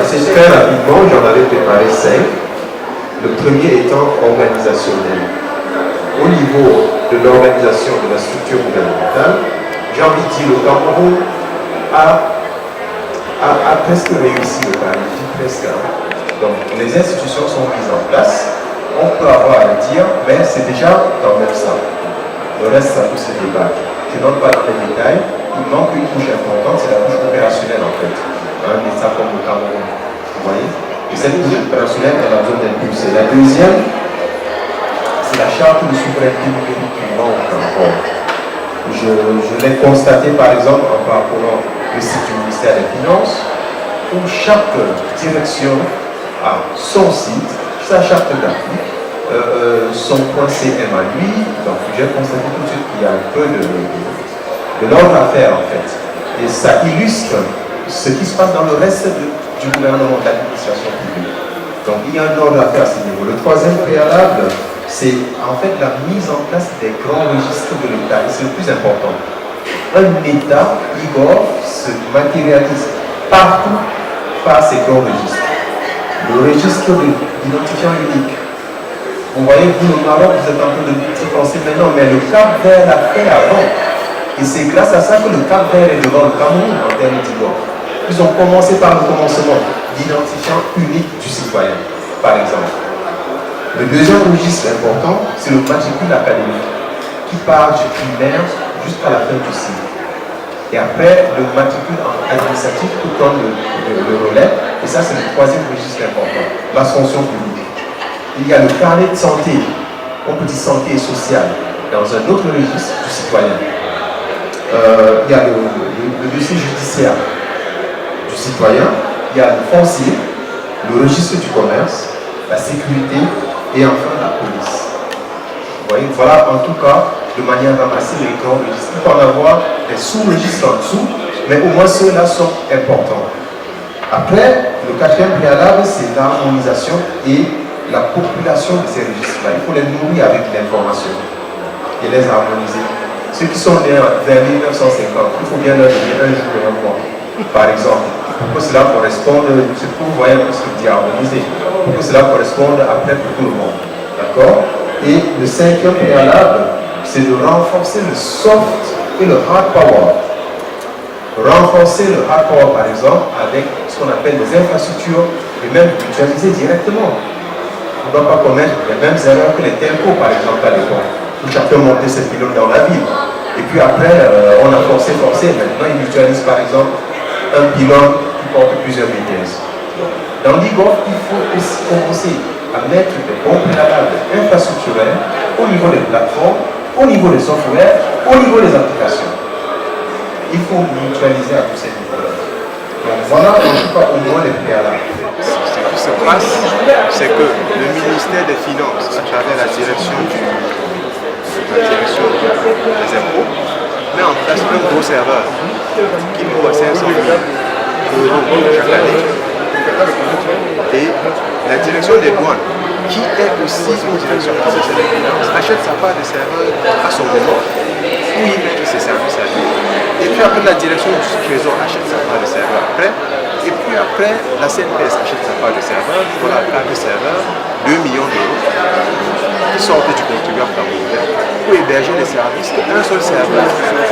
C'est très rapidement, j'en avais préparé 5. Le premier étant organisationnel. Au niveau de l'organisation de la structure gouvernementale, j'ai envie de dire le Cameroun a presque réussi le pari, je dis presque. Donc les institutions sont mises en place, on peut avoir à dire, mais c'est déjà quand même ça. Le reste, ça peut se débattre. Je ne donne pas tous les détails, il manque une couche importante, c'est la couche opérationnelle en fait. Un État comme le Cameroun, vous voyez. Et cette couche opérationnelle, elle a besoin d'impulser. La deuxième, c'est la charte de souveraineté numérique qui manque encore. Je l'ai constaté par exemple en parcourant le site du ministère des Finances, où chaque direction a son site, sa charte graphique, son point CM à lui. Donc j'ai constaté tout de suite qu'il y a un peu de l'ordre à faire en fait. Et ça illustre ce qui se passe dans le reste du gouvernement, de l'administration publique. Donc il y a un ordre à faire à ce niveau. Le troisième préalable, c'est en fait la mise en place des grands registres de l'État. Et c'est le plus important. Un État, Igor, se matérialise partout par ces grands registres. Le registre de l'identifiant unique. Vous voyez, vous, le Maroc, vous êtes en train de penser maintenant, mais le Cap Vert l'a fait avant. Et c'est grâce à ça que le Cap Vert est devant le Cameroun en termes d'Igor. Ils ont commencé par le commencement, l'identifiant unique du citoyen, par exemple. Le deuxième registre important, c'est le matricule académique, qui part du primaire jusqu'à la fin du cycle. Et après, le matricule administratif tout comme le relais. Et ça, c'est le troisième registre important, la fonction publique. Il y a le carnet de santé, on peut dire santé et sociale, dans un autre registre du citoyen. Il y a le dossier judiciaire du citoyen, il y a le foncier, le registre du commerce, la sécurité et enfin la police. Vous voyez, voilà en tout cas de manière ramassée les grands registres. Il peut en avoir des sous-registres en dessous, mais au moins ceux-là sont importants. Après, le quatrième préalable, c'est l'harmonisation et la population de ces registres-là. Il faut les nourrir avec l'information et les harmoniser. Ceux qui sont nés vers 1950, il faut bien leur donner un jour et un mois, par exemple, pour que cela corresponde, c'est pour que vous voyez un peu ce que je dis harmoniser, pour que cela corresponde après pour tout le monde. D'accord? Et le cinquième préalable, c'est de renforcer le soft et le hard power. Renforcer le hard power, par exemple, avec ce qu'on appelle des infrastructures et même mutualiser directement. On ne doit pas commettre les mêmes erreurs que les tempos, par exemple, à l'époque, où chacun montait ses pilotes dans la ville. Et puis après, on a forcé. Maintenant, ils mutualisent, par exemple, un pylône qui porte plusieurs vitesses. Dans l'IGOF, il faut aussi commencer à mettre des bons préalables infrastructurels au niveau des plateformes, au niveau des softwares, au niveau des applications. Il faut mutualiser à tous ces niveaux-là. Donc voilà en tout cas au moins les préalables. Ce qui se passe, c'est que le ministère des Finances, à travers la direction des impôts, met en place un gros serveur qui vaut à 500 000 € chaque année. Et la direction des douanes, qui est aussi une direction professionnelle des finances, achète sa part de serveur à son moment, où il met ses services à lui. Et puis après, la direction du trésor achète sa part de serveur après. Et puis après, la CNPS achète sa part de serveur. Voilà, part de serveur, 2 millions d'euros qui sortent du contribuable camerounais pour héberger les services qu'un seul serveur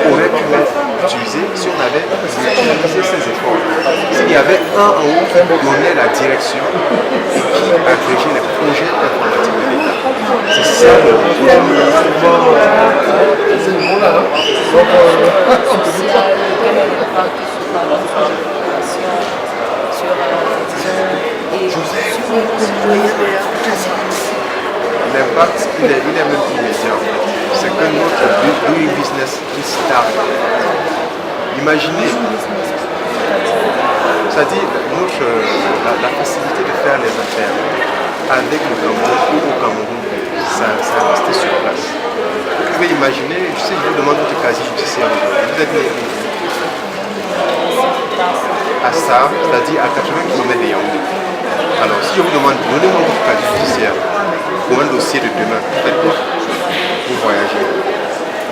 aurait pu être utilisé si on avait utilisé ses efforts. S'il y avait un en haut qui donnait la direction et qui agrégeait les projets informatiques de l'État. C'est ça le l'impact, il est même immédiat. C'est que notre doing business is start. Imaginez, c'est-à-dire la facilité de faire les affaires avec le Cameroun ou au Cameroun, ça restait sur place. Vous pouvez imaginer, si je vous demande votre casier judiciaire aujourd'hui, vous êtes né à ça, c'est-à-dire à 80 km de Yaoundé. Alors, si je vous demande, donnez-moi votre casier judiciaire pour un dossier de demain, faites quoi? Vous voyagez.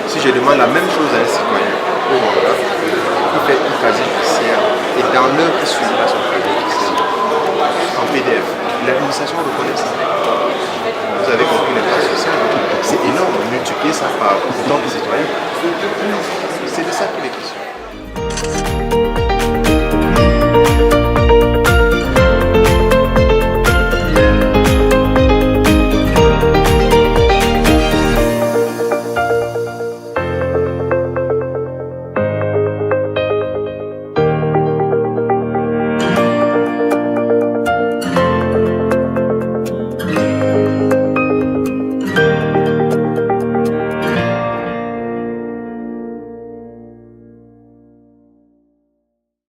Si je demande la même chose à un citoyen, au Rwanda, il fait une casier judiciaire et dans l'heure qui suivra son casier judiciaire, l'administration reconnaît ça. Vous avez compris l'impact social. C'est énorme, multiplier ça par autant de citoyens. C'est de ça qu'il est question.